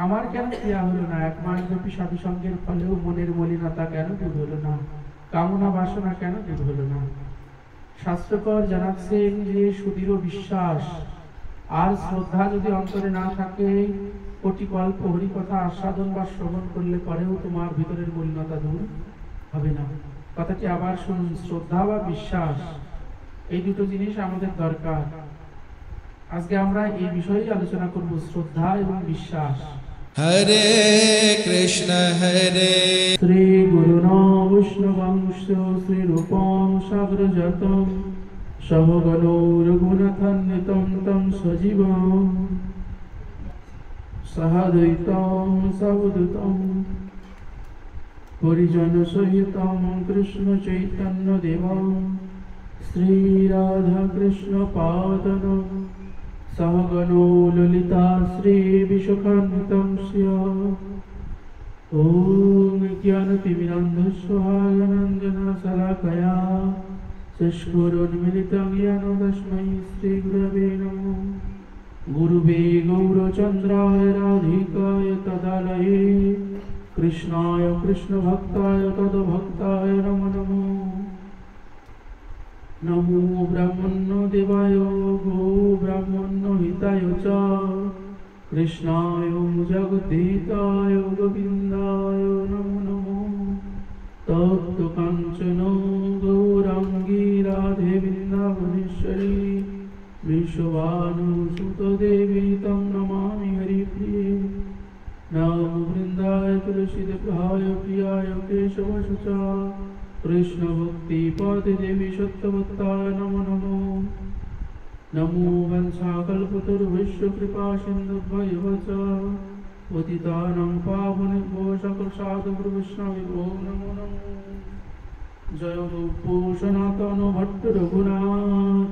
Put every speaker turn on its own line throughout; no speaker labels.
আমার কেন ক্রিয়া হলো না? 1 মাস ব্যাপী সাধু সঙ্গের ফলেও মনের মলিনতা কেন দূর হলো না? কামনা বাসনা কেন দূর হলো না? শাস্ত্রকর জানাচ্ছেন যে সুদৃঢ় বিশ্বাস আর শ্রদ্ধা যদি অন্তরে না থাকে, কোটি কল্প হরিকথা আস্বাদন বা শ্রবণ করলে পরেও তোমার ভিতরের মলিনতা দূর হবে না। কথাটি আবার শুনুন, শ্রদ্ধা বা বিশ্বাস, এই দুটো জিনিস আমাদের দরকার। আজকে আমরা এই বিষয়েই আলোচনা করব, শ্রদ্ধা এবং বিশ্বাস।
হরে কৃষ্ণ হরে
শ্রী গুরুনাম বৈষ্ণবংশ শ্রী রূপং সাগরজাতং সহগণো রঘুনাথান্বিতং তং সজীবং সহাদ্বৈতং সাবধূতং হরিজন সহিতং কৃষ্ণ চৈতন্য দেবং শ্রী রাধা কৃষ্ণ পাদং সহগণো ললিতা শ্রী বিশাখান্বিতং ওম জ্ঞানতিমিরান্ধস্য জ্ঞানাঞ্জনশলাকয়া চক্ষুरुन्मिलितं येन तस्मै श्रीगुरवे नमः। गुरुवे गौरचन्द्राय राधिकाय तदालये कृष्णाय कृष्णभक्ताय तद्भक्ताय नमो नमः। नमो ब्रह्मण्यो देवाय गो ब्राह्मण्यो हिताय च कृष्णाय जगद्धिताय गोविन्दाय नमो नमः। तप्तकाञ्चन गौराङ्गी राधे वृन्दावनेश्वरी विश्वभानुसुतदेवी तं नमामि हरिप्रिये। नमो वृन्दाय तुलसीदेवाय प्रियाय केशवशुचा कृष्णभक्तिपदे देवी सत्यवत्ताय नमो नमः। नमो वंशाकल्पतरुभ्यश्च कृपासिन्धुभ्यैव च पतितानां पावनेभ्यो सकलसाधुवैष्णवेभ्यो नमो नमः। जय रूपो सनातन भट्ट रघुनाथ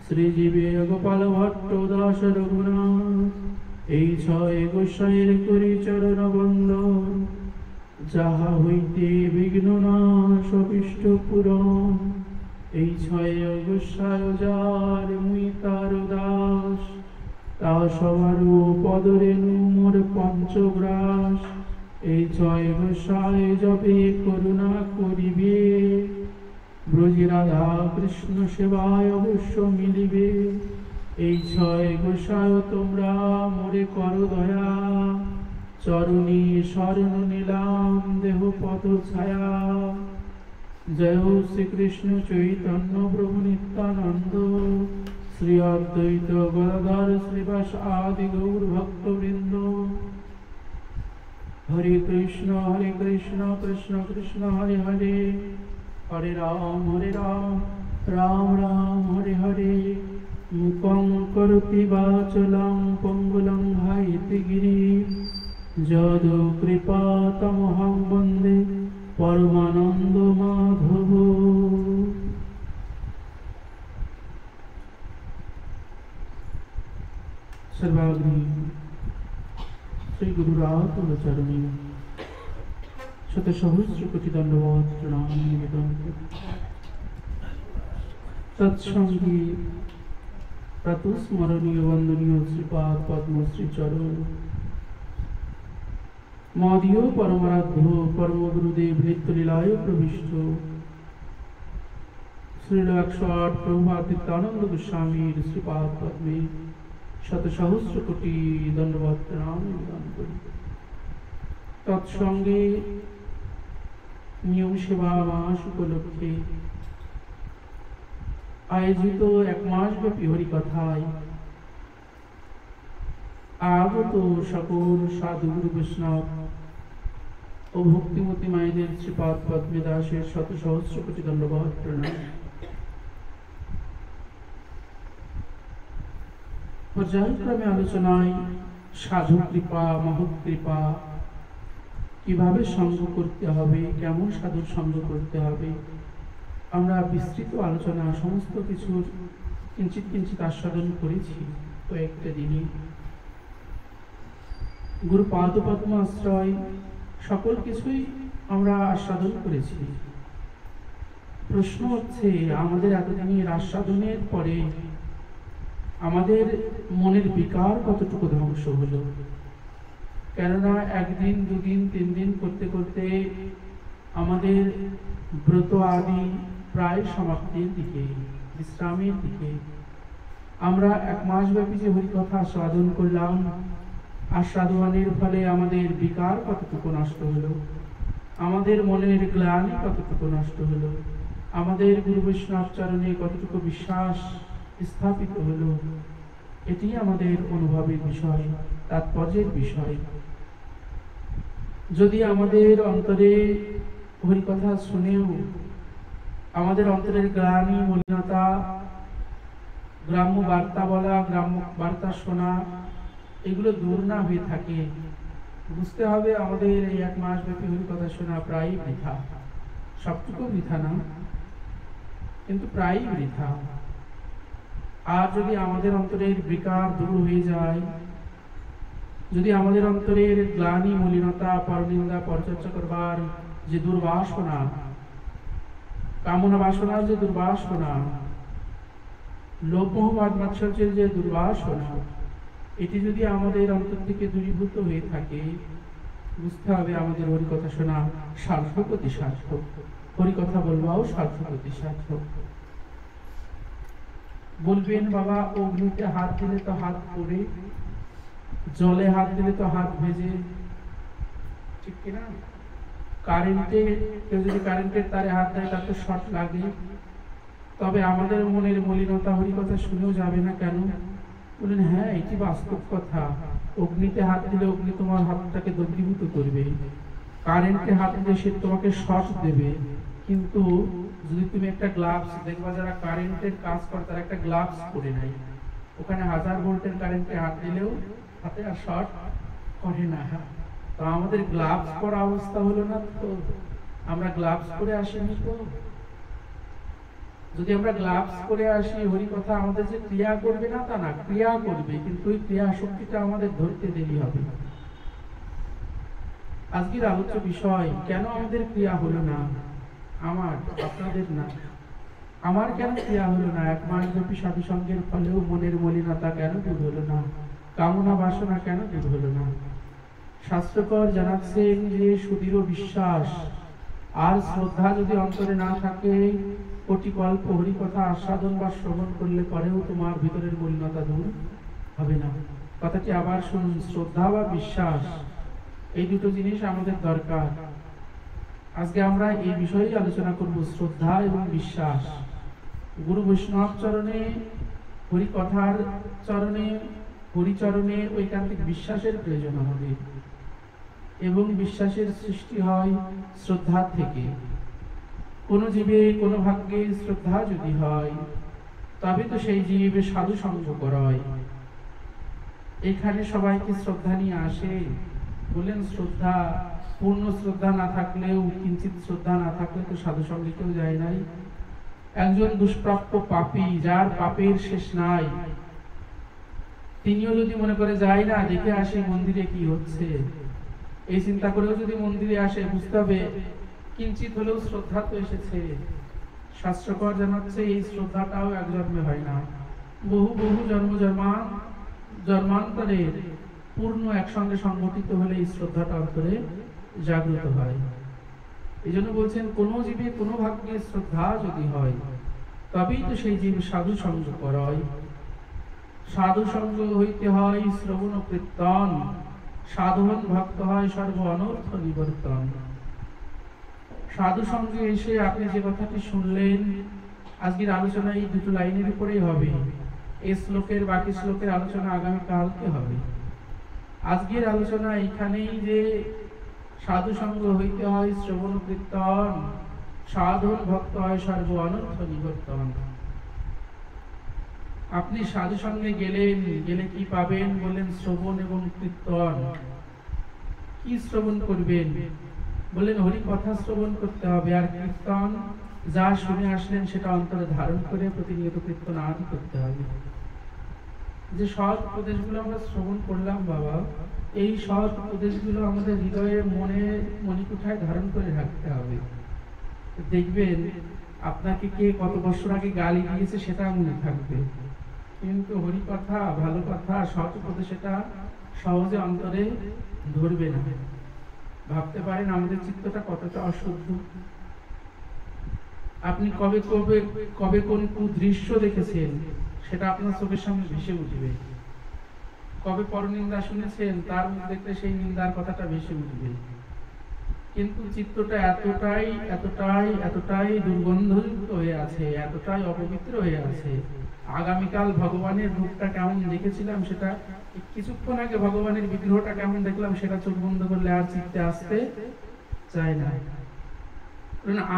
श्रीजीवे गोपाल भट्ट दास रघुनाथ। এই ছয় গোসাইয়ের করি চরণ বন্দন, যাহা হইতে বিঘ্ন নাশ অভীষ্ট পূরণ। এই ছয় গোসায় যার মুই তার দাস, তা সবারও পদরেণু মোর পঞ্চগ্রাস। এই ছয় গোসায় যবে করুণা করিবে, ব্রজে রাধা কৃষ্ণ সেবায় অবশ্য মিলিবে। এই ছয় গোসায় তোমরা মোরে করো দয়া, চরণী শরণ নিলাম দেহ পদ ছায়া। জয় শ্রীকৃষ্ণ চৈতন্য প্রভু নিত্যানন্দ, শ্রী অদ্বৈত গদাধর শ্রীবাস আদি গৌর ভক্তবৃন্দ। হরে কৃষ্ণ কৃষ্ণ কৃষ্ণ হরে হরে, হরে রাম রাম রাম হরে হরে। মুকং করোতি বাচলং পঙ্গুলং হাইতি গিরি, যদু কৃপা তমহং বন্দে পরমানন্দ মাধব। सर्वाग्नि श्री गुरुरात चरणी शत सहस्र कोटि दंडवत प्रणाम निवेदन। तत्संगी प्रातस्मरणीय वंदनीय श्रीपाद पद्मश्री चरण मदीय परमाराध्य परम गुरुदेव नित्यलीलाय प्रविष्ट श्री 108 प्रभुपादित्यानंद गोस्वामी श्रीपाद पद्मे शत सहस्र कोटि दंडवत प्रणाम निवेदन करी। तत्संगे नियम सेवा मास उपलक्षे आयोजित 1 मास व्यापी हरिकथाय আগত সকল সাধু গুরু বৈষ্ণব ও ভক্তিমতী মায়েদের শ্রীপাদ পদ্মে দাসের শত সহস্র কোটি দণ্ডবত প্রণাম। পর্যায়ক্রমে আলোচনায় সাধু কৃপা, মহৎ কৃপা, কিভাবে সঙ্গ করতে হবে, কেমন সাধুর সঙ্গ করতে হবে, আমরা বিস্তৃত আলোচনা সমস্ত কিছুর কিঞ্চিত কিঞ্চিত আস্বাদন করেছি কয়েকটা দিনে। গুরু পাদ পদ্ম আশ্রয় সকল কিছুই আমরা আস্বাদন করেছি। প্রশ্ন হচ্ছে, আমাদের এতদিনের আস্বাদনের পরে আমাদের মনের বিকার কতটুকু ধ্বংস হলো? কেননা একদিন, দুদিন, 3 দিন করতে করতে আমাদের ব্রত আদি প্রায় সমাপ্তির দিকে, বিশ্রামের দিকে। আমরা 1 মাস ব্যাপী যে হরিকথা আস্বাদন করলাম, আস্বাদনের ফলে আমাদের বিকার কতটুকু নষ্ট হলো, আমাদের মনের গ্লানি কতটুকু নষ্ট হলো, আমাদের গুরু বৈষ্ণব চরণে কতটুকু বিশ্বাস স্থাপিত হলো, এটি আমাদের অনুভবের বিষয়, তাৎপর্যের বিষয়। যদি আমাদের অন্তরে হরিকথা শুনেও আমাদের অন্তরের গ্লানি, মলিনতা, গ্রাম্য বার্তা বলা, গ্রাম্য বার্তা শোনা, এগুলো দূর না হয়ে থাকে, বুঝতে হবে আমাদের এই 1 মাস ব্যাপী হরিকথা শোনা প্রায় বৃথা। সবটুকু বৃথা না, কিন্তু প্রায় বৃথা। আর যদি আমাদের অন্তরের বিকার দূর হয়ে যায়, যদি আমাদের অন্তরের গ্লানি, মলিনতা, পরনিন্দা, পরচর্চা করবার যে দুর্বাসনা, কামনা বাসনার যে দুর্বাসনা, লোভ মোহ মাদ মাৎসর্যের যে দুর্বাসনা, এটি যদি আমাদের অন্তর থেকে দূরীভূত হয়ে থাকে, বুঝতে হবে আমাদের হরিকথা শোনা সার্থক অতি সার্থক, হরিকথা বলবাও সার্থক অতি সার্থক। বলবেন বাবা, অগ্নিতে হাত দিলে তো হাত পড়ে, জলে হাত দিলে তো হাত ভেজে, ঠিক কিনা? কারেন্টে কেউ যদি কারেন্টের তারে হাত দেয় তার তো শর্ট লাগে। তবে আমাদের মনের মলিনতা হরিকথা শুনেও যাবে না কেন? বলেন হ্যাঁ, এটি বাস্তব কথা। অগ্নিতে হাত দিলে অগ্নি তোমার হাতটাকে দগ্ধীভূত করবে, কারেন্টে হাত দিলে সে তোমাকে শর্ট দেবে। কিন্তু যদি তুমি একটা গ্লাভস দেখবা, যারা কারেন্টের কাজ করে তারা একটা গ্লাভস পরে নাই, ওখানে 1000 ভোল্টের কারেন্টে হাত দিলেও হাতে আর শর্ট করে না। তো আমাদের গ্লাভস পরা অবস্থা হলো না তো? আমরা গ্লাভস পরে আসিনি তো? যদি আমরা গ্লাভস পরে আসি, হরিকথা আমাদের যে ক্রিয়া করবে না তা না, ক্রিয়া করবে, কিন্তু ওই ক্রিয়া শক্তিটা আমাদের ধরতে দেরি হবে। আজকের আলোচ্য বিষয়, কেন আমাদের ক্রিয়া হলো না? আমার, আপনাদের না। আমার কেন ক্রিয়া হলো না? 1 মাস ব্যাপী সাধু সঙ্গের ফলেও মনের মলিনতা কেন দূর হলো না? কামনা বাসনা কেন দূর হলো না? শাস্ত্রকর জানাচ্ছেন যে সুদৃঢ় বিশ্বাস আর শ্রদ্ধা যদি অন্তরে না থাকে, কোটি কল্প হরিকথা আস্বাদন বা শ্রবণ করলে পরেও তোমার ভিতরের মলিনতা দূর হবে না। কথাটি আবার শুনুন, শ্রদ্ধা বা বিশ্বাস, এই দুটো জিনিস আমাদের দরকার। আজকে আমরা এই বিষয়ে আলোচনা করব, শ্রদ্ধা এবং বিশ্বাস। গুরু বৈষ্ণব চরণে, হরিকথার চরণে, হরিচরণে ঐকান্তিক বিশ্বাসের প্রয়োজন আমাদের, এবং বিশ্বাসের সৃষ্টি হয় শ্রদ্ধা থেকে। কোন জীবে, কোন ভাগ্যে শ্রদ্ধা যদি হয়, তবে তো সেই জীবে সাধু সঙ্গ করায়। এখানে সবাইকে শ্রদ্ধা নিয়ে আসে, বলেন শ্রদ্ধা, পূর্ণ শ্রদ্ধা না থাকলেও, কিঞ্চিত শ্রদ্ধা না থাকলে তো সাধু সঙ্গে কেউ যায় নাই। একজন দুষ্প্রাপ্য পাপী, যার পাপের শেষ নাই, তিনিও যদি মনে করে যায় না, দেখে আসে মন্দিরে কি হচ্ছে, এই চিন্তা করেও যদি মন্দিরে আসে, বুঝতে হবে কিঞ্চিত হলেও শ্রদ্ধা তো এসেছে। শাস্ত্রকর জানাচ্ছে এই শ্রদ্ধাটাও এক জন্মে হয় না, বহু বহু জন্মান্তরের পূর্ণ একসঙ্গে সংগঠিত হলে এই শ্রদ্ধাটা অন্তরে জাগ্রত হয়। এই জন্য বলছেন, কোন জীবে, কোন ভাগ্যে শ্রদ্ধা যদি হয়, তবেই তো সেই জীব সাধু সঙ্গ করায়। সাধু সঙ্গ হইতে হয় শ্রবণ কীর্তন, সাধন ভক্ত হয় সর্ব অনর্থ নিবর্তন। সাধু সঙ্গে এসে আপনি যে কথাটি শুনলেন, আজকের আলোচনা এই দুটো লাইনের উপরেই হবে। এই শ্লোকের বাকি শ্লোকের আলোচনা আগামীকালকে হবে। আজকের আলোচনা এখানেই যে সাধু সঙ্গ হইতে হয় শ্রবণ কীর্তন, সাধন ভক্ত হয় সর্ব অনর্থ নিবর্তন। আপনি সাধু সঙ্গে গেলেন, গেলে কি পাবেন? বলেন শ্রবণ এবং কীর্তন। কি শ্রবণ করবেন? বলেন হরি কথা শ্রবণ করতে হবে, আর কীর্তন যা শুনে আসলেন সেটা অন্তরে ধারণ করে প্রতিনিয়ত কীর্তন আদি করতে হবে। যে সৎ উপদেশগুলো আমরা শ্রবণ করলাম বাবা, এই সৎ উপদেশগুলো আমাদের হৃদয়ে, মনে, মণিকুঠায় ধারণ করে রাখতে হবে। দেখবেন আপনাকে কে কত বছর আগে গালি দিয়েছে সেটা মনে থাকবে, কিন্তু হরি কথা, ভালো কথা, সৎ উপদেশ এটা সহজে অন্তরে ধরবে না। ভাবতে পারেন আমাদের চিত্তটা কতটা অশুদ্ধ। আপনি কবে কবে কবে কোন দৃশ্য দেখেছেন সেটা আপনার চোখের সামনে ভেসে উঠবে। কবে পরনিন্দা শুনেছেন তার মধ্যে দেখলে সেই নিন্দার কথাটা ভেসে উঠবে। কিন্তু চিত্তটা এতটাই এতটাই এতটাই দুর্গন্ধযুক্ত হয়ে আছে, এতটাই অপবিত্র হয়ে আছে। আগামীকাল ভগবানের রূপটা কেমন দেখেছিলাম সেটা, কিছুক্ষণ আগে ভগবানের বিগ্রহটা কেমন দেখলাম সেটা চোখ বন্ধ করলে আর চিত্তে আসতে চায় না।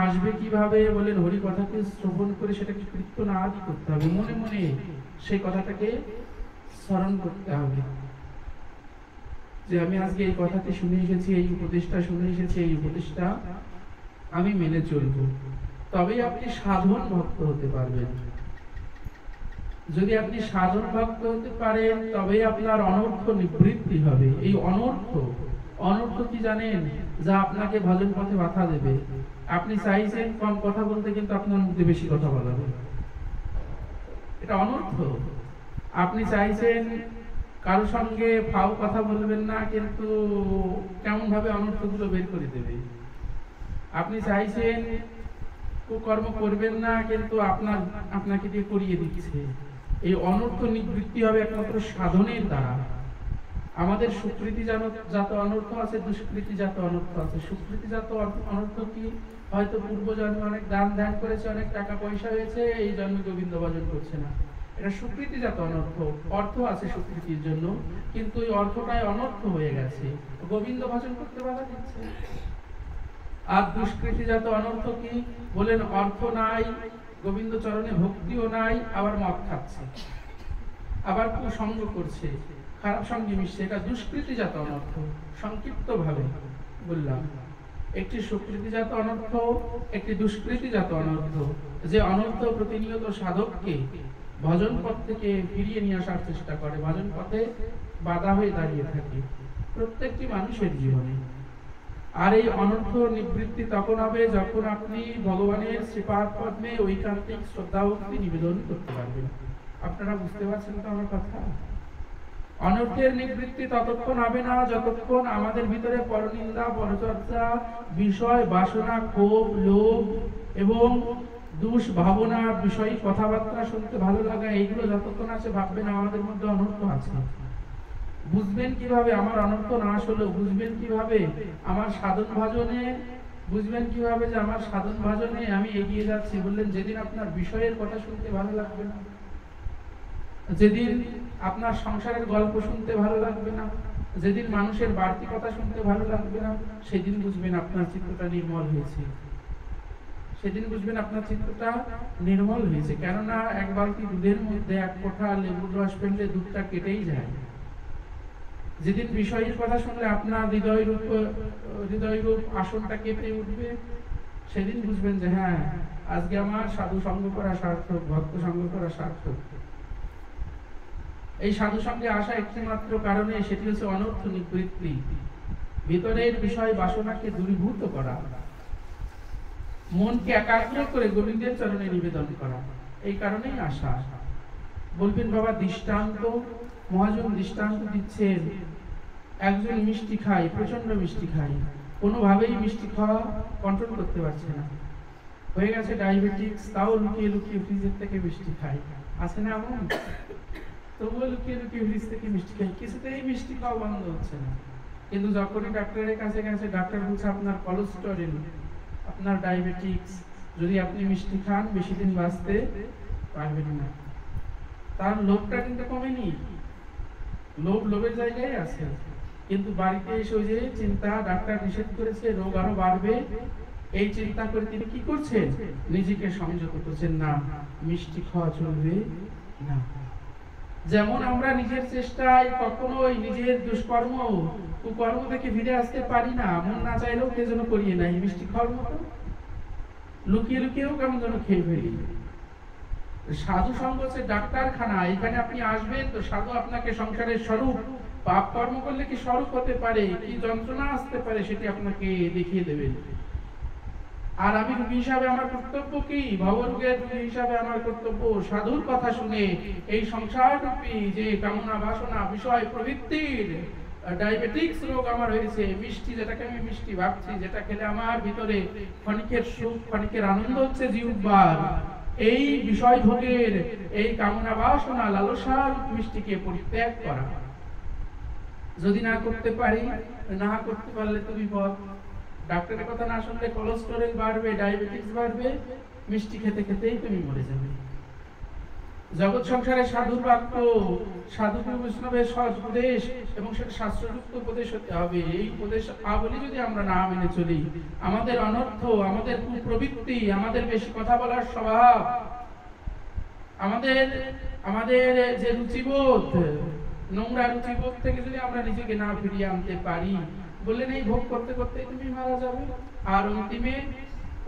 আসবে কিভাবে বলেন? হরি কথাকে শ্রবণ করে সেটাকে কৃত্য না আদি করতে হবে, মনে মনে সেই কথাটাকে স্মরণ করতে হবে যে আমি আজকে এই কথাটি শুনে এসেছি, এই উপদেশটা শুনে এসেছি, এই উপদেশটা আমি মেনে চলব। তবেই আপনি সাধন ভক্ত হতে পারবেন। যদি আপনি সাধন ভক্ত হতে পারেন তবেই আপনার অনর্থ নিবৃত্তি হবে। এই অনর্থ কি জানেন? যা আপনাকে ভজন পথে বাধা দেবে। আপনি চাইছেন কম কথা বলতে, কিন্তু আপনার মুখে বেশি কথা বলাবে, এটা অনর্থ। আপনি চাইছেন কারো সঙ্গে ফাও কথা বলবেন না, কিন্তু কেমন ভাবে অনর্থগুলো বের করে দেবে। আপনি চাইছেন কর্ম করবেন না, কিন্তু আপনাকে দিয়ে করিয়ে দিচ্ছে। এই অনর্থ নিবৃত্তি হবে একমাত্র সাধনের দ্বারা। আমাদের সুকৃতিজাত অনর্থ আছে, দুষ্কৃতিজাত অনর্থ আছে। সুকৃতিজাত অনর্থ কি? হয়তো পূর্ব জন্মে অনেক দান ধ্যান করেছে, অনেক টাকা পয়সা হয়েছে, এই জন্মে গোবিন্দ ভজন করছে না। এটা সুকৃতিজাত অনর্থ। অর্থ আছে সুকৃতির জন্য, কিন্তু এই অর্থটাই অনর্থ হয়ে গেছে, গোবিন্দ ভজন করতে বাধা দিচ্ছে। আর দুষ্কৃতিজাত অনর্থ কি বলেন? অর্থ নাই, গোবিন্দ চরণে ভক্তিও নাই, আবার মদ খাচ্ছে, আবার কুসঙ্গ করছে, খারাপ সঙ্গে মিশছে। এটা দুষ্কৃতিজাত অনর্থ। সংক্ষিপ্ত ভাবে বললাম, একটি সুকৃতিজাত অনর্থ, একটি দুষ্কৃতিজাত অনর্থ। যে অনর্থ প্রতিনিয়ত সাধককে ভজন পথ থেকে ফিরিয়ে নিয়ে আসার চেষ্টা করে, ভজন পথে বাধা হয়ে দাঁড়িয়ে থাকে প্রত্যেকটি মানুষের জীবনে। আর এই অনর্থ নিবৃত্তি তখন হবে যখন আপনি ভগবানের শ্রীপাদ পদ্মে ঐকান্তিক শ্রদ্ধা ভক্তি নিবেদন করতে পারবেন। আপনারা বুঝতে পারছেন তো আমার কথা? অনর্থের নিবৃত্তি ততক্ষণ হবে না যতক্ষণ আমাদের ভিতরে পরনিন্দা, পরচর্চা, বিষয় বাসনা, ক্ষোভ, লোভ এবং দুষ্ভাবনা, বিষয়ী কথাবার্তা শুনতে ভালো লাগা, এইগুলো যতক্ষণ আছে ভাববেন আমাদের মধ্যে অনর্থ আছে। বুঝবেন কিভাবে আমার অনর্থ নাশ হলো? বুঝবেন কিভাবে আমার সাধন ভজনে? বুঝবেন কিভাবে যে আমার সাধন ভজনে আমি এগিয়ে যাচ্ছি? বললেন, যেদিন আপনার বিষয়ের কথা শুনতে ভালো লাগবে না, যেদিন আপনার সংসারের গল্প শুনতে ভালো লাগবে না, যেদিন মানুষের বাড়তি কথা শুনতে ভালো লাগবে না, সেদিন বুঝবেন আপনার চিত্তটা নির্মল হয়েছে। সেদিন বুঝবেন আপনার চিত্তটা নির্মল হয়েছে। কেননা এক বালতি দুধের মধ্যে এক কোঠা লেবুর রস ফেললে দুধটা কেটেই যায়। যেদিন বিষয়ের কথা শুনলে আপনার হৃদয়রূপ আসনটা কেঁপে উঠবে, সেদিন বুঝবেন যে হ্যাঁ, আজকে আমার সাধু সঙ্গ করা সার্থক, ভক্ত সঙ্গ করা সার্থক। এই সাধু সঙ্গে আসা একটি মাত্র কারণে, সেটি হচ্ছে অনর্থ নিবৃত্তি, ভিতরের বিষয় বাসনাকে দূরীভূত করা, মনকে একাগ্র করে গোবিন্দের চরণে নিবেদন করা। এই কারণেই আসা। বলবেন বাবা দৃষ্টান্ত, মহাজন দৃষ্টান্ত দিচ্ছেন। একজন মিষ্টি খায়, প্রচন্ড মিষ্টি খায়, কোনোভাবেই মিষ্টি খাওয়া কন্ট্রোল করতে পারছে না, হয়ে গেছে ডায়াবেটিস, তাও লুকিয়ে লুকিয়ে ফ্রিজের থেকে মিষ্টি খায়। আছে না এমন? তবুও লুকিয়ে লুকিয়ে ফ্রিজ থেকে মিষ্টি খায়, কিছুতেই মিষ্টি খাওয়া বন্ধ হচ্ছে না। কিন্তু যখনই ডাক্তারের কাছে গেছে, ডাক্তার বলছে আপনার কোলেস্টেরল, আপনার ডায়াবেটিস, যদি আপনি মিষ্টি খান বেশি দিন বাঁচতে পারবেন না। তার লোভটা কিন্তু কমেনি, লোভের জায়গায় আছে, কিন্তু বাড়িতে এসে ওই যে চিন্তা, ডাক্তার নিষেধ করেছে, রোগ আরো বাড়বে, এই চিন্তা করে তিনি কি করছেন? নিজেকে সংযত করছেন, না মিষ্টি খাওয়া চলবে না। যেমন আমরা নিজের চেষ্টায় কখনোই নিজের দুষ্কর্ম, কুকর্ম থেকে ফিরে আসতে পারি না, মন না চাইলেও কে যেন করিয়ে নাই, মিষ্টি খাওয়ার মতো লুকিয়ে লুকিয়েও কেমন যেন খেয়ে ফেলি। সাধু সঙ্গ হচ্ছে ডাক্তারখানা। এখানে আপনি আসবেন তো সাধু আপনাকে সংসারের স্বরূপ, পাপ কর্ম করলে কি স্বরূপ হতে পারে, কি যন্ত্রণা আসতে পারে, সেটি আপনাকে দেখিয়ে দেবেন। আর আমি রোগী হিসাবে আমার কর্তব্য কি? ভবরোগের রোগী হিসাবে আমার কর্তব্য সাধুর কথা শুনে এই সংসার রূপী যে কামনা বাসনা বিষয় প্রবৃত্তির ডায়াবেটিক্স রোগ আমার হয়েছে, মিষ্টি যেটাকে আমি মিষ্টি ভাবছি, যেটা খেলে আমার ভিতরে ক্ষণিকের সুখ ক্ষণিকের আনন্দ হচ্ছে জিহ্বার, এই বিষয় ভোগের এই কামনা বাসনা লালসার মিষ্টিকে পরিত্যাগ করা। যদি না করতে পারি, না করতে পারলে তো বিপদ। ডাক্তারের কথা না শুনলে কোলেস্টেরল বাড়বে, ডায়াবেটিস বাড়বে, মিষ্টি খেতে খেতেই তুমি মরে যাবে। জগৎ সংসারে সাধুর বাক্য, সাধু বৈষ্ণবের উপদেশ এবং সেটা শাস্ত্রযুক্ত উপদেশ হতে হবে। এই উপদেশ আবলি যদি আমরা না মেনে চলি, আমাদের অনর্থ, আমাদের কুপ্রবৃত্তি, আমাদের বেশি কথা বলার স্বভাব, আমাদের যে রুচিবোধ, নোংরা রুচিবোধ থেকে যদি আমরা নিজেকে না ফিরিয়ে আনতে পারি, বললেন এই ভোগ করতে করতে তুমি মারা যাবে। আর অন্তিমে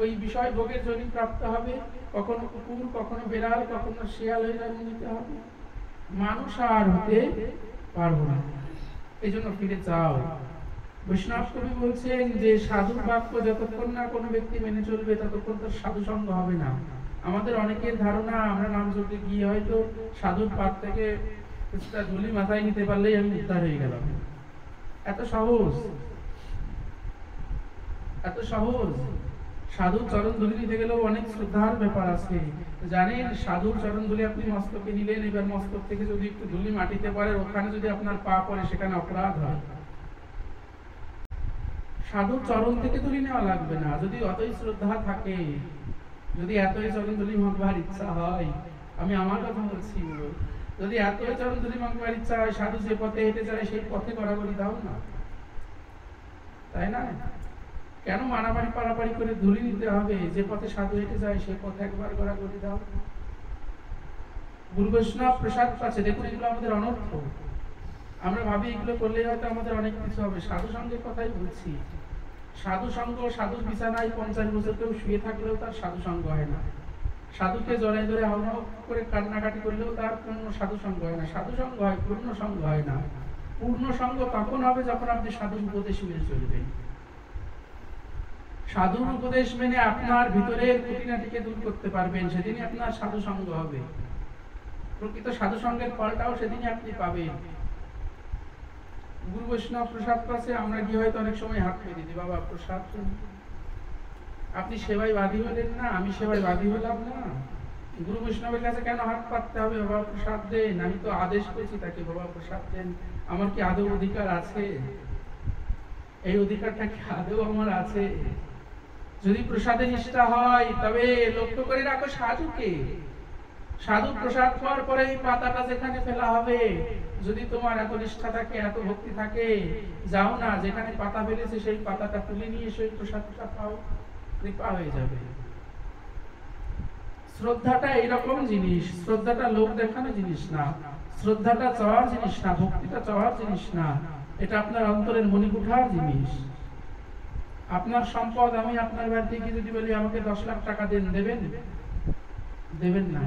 ওই বিষয় ভোগের জন্য প্রাপ্ত হবে, কখনো কুকুর, কখনো বেড়াল, কখনো শিয়াল হয়ে জন্ম নিতে হবে। মানুষ আর হতে পারবো না, এই জন্য ফিরে চাও। বৈষ্ণব কবি বলছেন যে সাধুর বাক্য যতক্ষণ না কোনো ব্যক্তি মেনে চলবে ততক্ষণ তার সাধু সঙ্গ হবে না। আমাদের অনেকের ধারণা আমরা নাম জপতে গিয়ে হয়তো সাধুর পাত থেকে ধুলি মাথায় নিতে পারলেই আমি উদ্ধার হয়ে গেলাম। এত সহজ, এত সহজ। সাধুর চরণ ধুলি নিতে গেলেও অনেক শ্রদ্ধার ব্যাপার আছে। জানেন, সাধুর চরণ ধুলি আপনি মস্তকে নিলেন, এবার মস্তক থেকে যদি একটু ধুলি মাটিতে পড়ে, ওখানে যদি আপনার পা পড়ে, সেখানে অপরাধ হয়। সাধুর চরণ থেকে ধুলি নেওয়া লাগবে না। যদি অতই শ্রদ্ধা থাকে, যদি এতই চরণ ধুলি মাখবার ইচ্ছা হয়, আমি আমার কথা বলছি, যদি এতই চরণ ধুলি মাখবার ইচ্ছা হয়, সাধু যে পথে হেঁটে যায় সেই পথে গড়াগড়ি দাও না, তাই না? কেন মারামারি পারাপারি করে ধুলি নিতে হবে? যে পথে সাধু হেঁটে যায় সেই পথে একবার গড়াগড়ি দাও। গুরু বৈষ্ণব প্রসাদ পাচ্ছে, দেখুন এগুলো আমাদের অনর্থ। আমরা ভাবি এগুলো করলে হয়তো আমাদের অনেক কিছু হবে। সাধু সঙ্গের কথাই বলছি। সাধু সঙ্গ, সাধুর বিছানায় 50 বছর কেউ শুয়ে থাকলেও তার সাধু সঙ্গ হয় না। সাধুকে জড়াই ধরে হাওয়া করে কান্নাকাটি করলেও তার পূর্ণ সাধু সঙ্গ হয় না। সাধু সঙ্গ হয়, পূর্ণ সঙ্গ হয় না। পূর্ণ সঙ্গ তখন হবে যখন আপনি সাধুর উপদেশ মেনে চলবেন। সাধুর উপদেশ মেনে আপনার ভিতরের খুঁটিনাটিকে দূর করতে পারবেন, সেদিনই আপনার সাধু সঙ্গ হবে। প্রকৃত সাধু সঙ্গের ফলটাও সেদিনই আপনি পাবেন। গুরু বৈষ্ণব প্রসাদ পাশে আমরা গিয়ে হয়তো অনেক সময় হাত পেতে দিই, বাবা প্রসাদ, আপনি সেবায় বাদী হলেন না, আমি সেবায় বাদী হলাম না। গুরু বৈষ্ণবের কাছে কেন হাত পাততে হবে? বাবা প্রসাদ দেন, আমি তো আদেশ করেছি তাকে, বাবা প্রসাদ দেন। আমার কি আদৌ অধিকার আছে? এই অধিকারটা কি আদৌ আমার আছে? যদি প্রসাদে নিষ্ঠা হয়, তবে লক্ষ্য করে রাখো সাধুকে। সাধু প্রসাদ পাওয়ার পরে এই পাতাটা যেখানে ফেলা হবে, যদি তোমার এত নিষ্ঠা থাকে, এত ভক্তি থাকে, যাও না, যেখানে পাতা ফেলেছে সেই পাতাটা তুলে নিয়ে সেই প্রসাদটা পাও, কৃপা হয়ে যাবে। শ্রদ্ধাটা এইরকম জিনিস। শ্রদ্ধাটা লোক দেখানো জিনিস না, শ্রদ্ধাটা চাওয়ার জিনিস না, ভক্তিটা চাওয়ার জিনিস না, এটা আপনার অন্তরের মণিকুঠার জিনিস। আপনার সম্পদ, আমি আপনার বাড়িতে গিয়ে যদি বলি আমাকে 10 লাখ টাকা দেন, দেবেন? দেবেন না।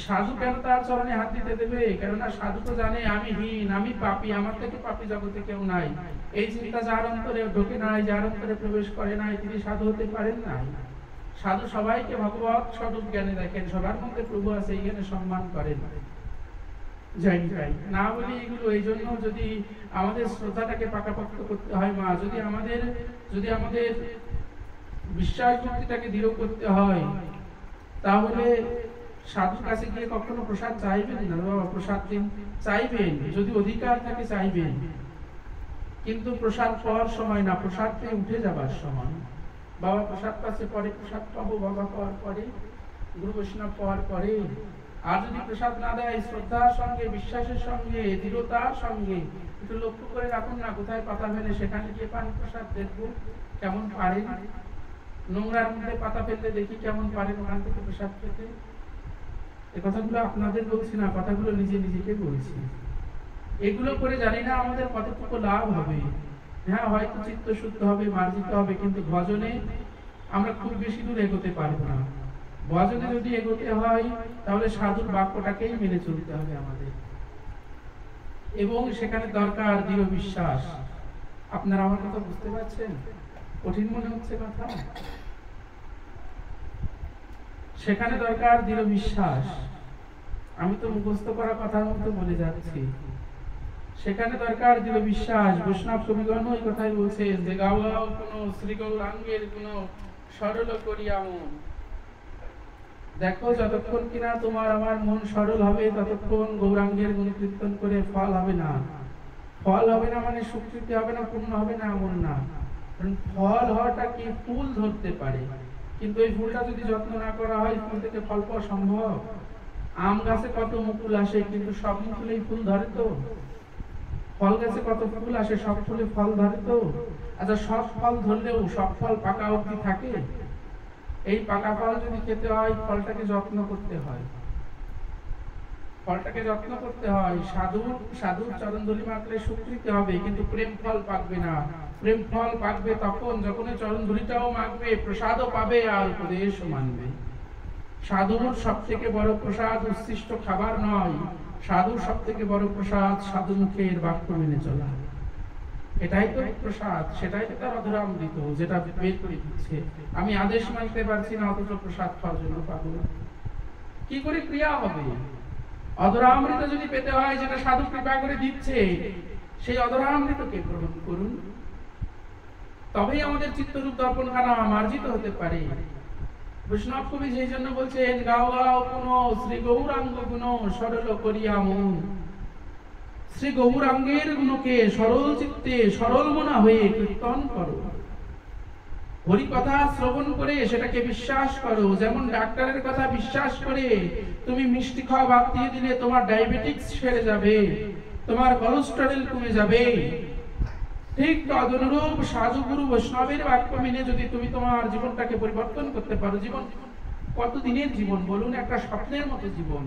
সাধু কেন তার চরণে হাত দিতে দেবে? কেননা সাধু তো জানে আমি হীন, আমি পাপী, আমার থেকে পাপী জগতে কেউ নাই। এই চিন্তা যার অন্তরে ঢোকে নাই, যার অন্তরে প্রবেশ করে নাই, তিনি সাধু হতে পারেন না। সাধু সবাইকে ভগবত স্বরূপ জ্ঞানে দেখেন, সবার মধ্যে প্রভু আছে এই জ্ঞানে সম্মান করেন। না বলি এগুলো। এই জন্য যদি আমাদের শ্রদ্ধাটাকে পাকাপোক্ত করতে হয় মা, যদি আমাদের বিশ্বাস ভক্তিটাকে দৃঢ় করতে হয়, তাহলে সাধুর কাছে গিয়ে কখনো প্রসাদ চাইবেন না, বাবা প্রসাদ দিন, চাইবেন যদি অধিকার থাকে চাইবেন, কিন্তু প্রসাদ পাওয়ার সময় না, প্রসাদ পেয়ে উঠে যাবার সময়। বাবা প্রসাদ পাচ্ছে পরে, প্রসাদ পাবো বাবা পাওয়ার পরে, গুরু বৈষ্ণব পাওয়ার পরে। আর যদি প্রসাদ না দেয়, শ্রদ্ধার সঙ্গে, বিশ্বাসের সঙ্গে, দৃঢ়তার সঙ্গে একটু লক্ষ্য করে রাখুন না, কোথায় পাতা ফেলে সেখানে গিয়ে পান প্রসাদ, দেখবো কেমন পারেন। নোংরার মধ্যে পাতা ফেলতে দেখি কেমন পারেন ওখান থেকে প্রসাদ পেতে। এ কথাগুলো আপনাদের বলছি না, কথাগুলো নিজে নিজেকে বলছি। এগুলো করে জানি না আমাদের কতটুকু লাভ হবে। হ্যাঁ, হয়তো চিত্ত শুদ্ধ হবে, মার্জিত হবে, কিন্তু ভজনে আমরা খুব বেশি দূর এগোতে পারবো না। ভজনে যদি এগোতে হয় তাহলে সাধুর বাক্যটাকেই মেনে চলতে হবে আমাদের, এবং সেখানে দরকার দৃঢ় বিশ্বাস। আপনারা আমার কথা বুঝতে পারছেন? কঠিন মনে হচ্ছে কথা? সেখানে দরকার দৃঢ় বিশ্বাস। আমি তো মুখস্থ করা কথার মতো বলে যাচ্ছি, সেখানে দরকার দৃঢ় বিশ্বাস। বৈষ্ণব কবিগণ ওই কথাই বলছেন যে গাও গাও কোনো শ্রী গৌরাঙ্গের গুণ সরল করিয়া মন। দেখো, যতক্ষণ কিনা তোমার আমার মন সরল হবে ততক্ষণ গৌরাঙ্গের গুণ কীর্তন করে ফল হবে না। ফল হবে না মানে স্বীকৃতি হবে না, পূর্ণ হবে না এমন না। কারণ ফল হওয়াটা কি, ফুল ধরতে পারে, কিন্তু এই ফুলটা যদি যত্ন না করা হয় ফুল থেকে ফল পাওয়া সম্ভব? আম গাছে কত মুকুল আসে, কিন্তু সব মুকুলেই ফুল ধরে তো? ফল গাছে কত ফুল আসে, সব ফুলে ফল ধরে তো? আচ্ছা, সব ফল ধরলেও সব ফল পাকা অবধি থাকে? এই পাকা ফল যদি খেতে হয় ফলটাকে যত্ন করতে হয়, ফলটাকে যত্ন করতে হয়। সাধুর চরণধূলি মাত্রে স্বীকৃতি হবে, কিন্তু প্রেম ফল পাকবে না। প্রেম ফল পাকবে তখন যখন চরণধূলিটাও মাগবে, প্রসাদও পাবে, আর উপদেশও মানবে। সাধুর সব থেকে বড় প্রসাদ উচ্ছিষ্ট খাবার নয়, সাধুর সব থেকে বড় প্রসাদ সাধু মুখের বাক্য মেনে চলা। এটাই তো প্রসাদ, সেটাই তো তার অধরামৃত, যেটা বের করে দিচ্ছে। আমি আদেশ মানতে পারছি না, অথচ প্রসাদ খাওয়ার জন্য পাবো না। কি করে ক্রিয়া হবে? অধরামৃত যদি পেতে হয়, যেটা সাধু কৃপা করে দিচ্ছে, সেই অধরামৃতকে গ্রহণ করুন, তবেই আমাদের চিত্তরূপ দর্পণখানা মার্জিত হতে পারে। বৈষ্ণব কবি সেই জন্য বলছেন গাও গাও পুন শ্রী গৌরাঙ্গ গুণ সরল করিয়া মন। শ্রী গৌরাঙ্গের গুণকে সরল চিত্তে সরল মনা হয়ে কীর্তন করো। হরি কথা শ্রবণ করে সেটাকে বিশ্বাস করো। যেমন ডাক্তারের কথা বিশ্বাস করে তুমি মিষ্টি খাওয়া বাদ দিয়ে দিলে তোমার ডায়াবেটিক্স সেরে যাবে, তোমার কোলেস্টেরল কমে যাবে, ঠিক তদনুরূপ সাধু গুরু বৈষ্ণবের বাক্য মেনে যদি তুমি তোমার জীবনটাকে পরিবর্তন করতে পারো। জীবন কতদিনের জীবন বলুন? একটা স্বপ্নের মতো জীবন।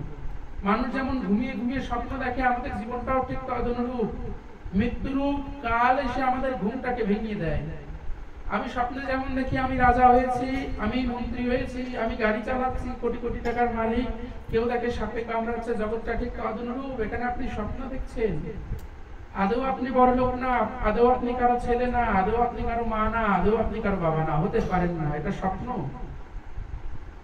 মানুষ যেমন ঘুমিয়ে ঘুমিয়ে স্বপ্ন দেখে, আমাদের জীবনটাও ঠিক তদনুরূপ। মৃত্যুরূপ কাল এসে আমাদের ঘুমটাকে ভেঙিয়ে দেয়। আমি স্বপ্নে যেমন দেখি আমি রাজা হয়েছি, আমি মন্ত্রী হয়েছি, আমি গাড়ি চালাচ্ছি, কোটি কোটি টাকার মালিক, কেউ দেখে সাপে কামড়াচ্ছে, জগৎটা ঠিক তদনুরূপ। এখানে আপনি স্বপ্ন দেখছেন, আদৌ আপনি বড় লোক না, আদৌ আপনি কারো ছেলে না, আদৌ আপনি কারো মা না, আদৌ আপনি কারো বাবা না, হতে পারেন না। এটা স্বপ্ন।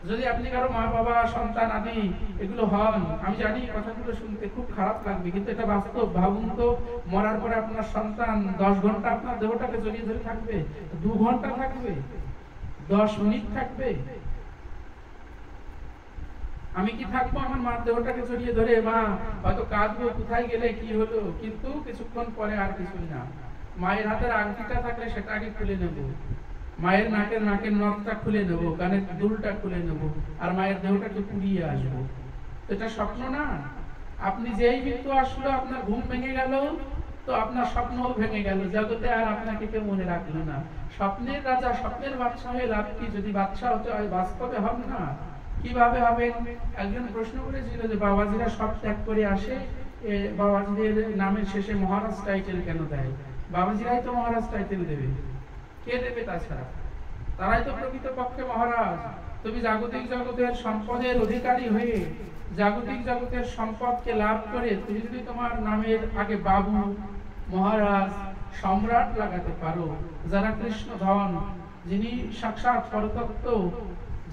যদি আপনি কারো মা বাবা সন্তান আদি এগুলো হন, আমি জানি কথাগুলো শুনতে খুব খারাপ লাগবে, কিন্তু এটা বাস্তব। ভাবুন তো, মরার পরে আপনার সন্তান 10 ঘন্টা আপনার দেহটাকে জড়িয়ে ধরে থাকবে, 2 ঘন্টা থাকবে, 10 মিনিট থাকবে। আমি কি থাকবো আমার মার দেহটাকে জড়িয়ে ধরে? মা হয়তো কাঁদবো, কোথায় গেলে, কি হলো, কিন্তু কিছুক্ষণ পরে আর কিছুই না। মায়ের হাতের আংটিটা থাকলে সেটা আগে খুলে নেব, মায়ের নাকের নথটা খুলে নেব, কানের দুলটা খুলে নেব, আর মায়ের দেহটাকে পুড়িয়ে আসবো। এটা স্বপ্ন না? আপনি যেই মৃত্যু আসলো, আপনার ঘুম ভেঙে গেল, তো আপনার স্বপ্নও ভেঙে গেল, জগতে আর আপনাকে কেউ মনে রাখলো না। স্বপ্নের রাজা, স্বপ্নের বাদশা হয়ে লাভ কি? যদি বাদশা হতে হয় বাস্তবে হন না, কিভাবে হবে? একজন প্রশ্ন করেছিল যে বাবাজিরা সব ত্যাগ করে আসে, বাবাজিদের নামের শেষে মহারাজ টাইটেল কেন দেয়? বাবাজিরাই তো মহারাজ টাইটেল দেবে, কে দেবে তাছাড়া? তারাই তো প্রকৃত পক্ষে মহারাজ। তুমি জাগতিক জগতের সম্পদের অধিকারী হয়ে জাগতিক জগতের সম্পদকে লাভ করে তুমি যদি তোমার নামের আগে বাবু, মহারাজ, সম্রাট লাগাতে পারো, যারা কৃষ্ণ ধন, যিনি সাক্ষাৎ পরতত্ত্ব,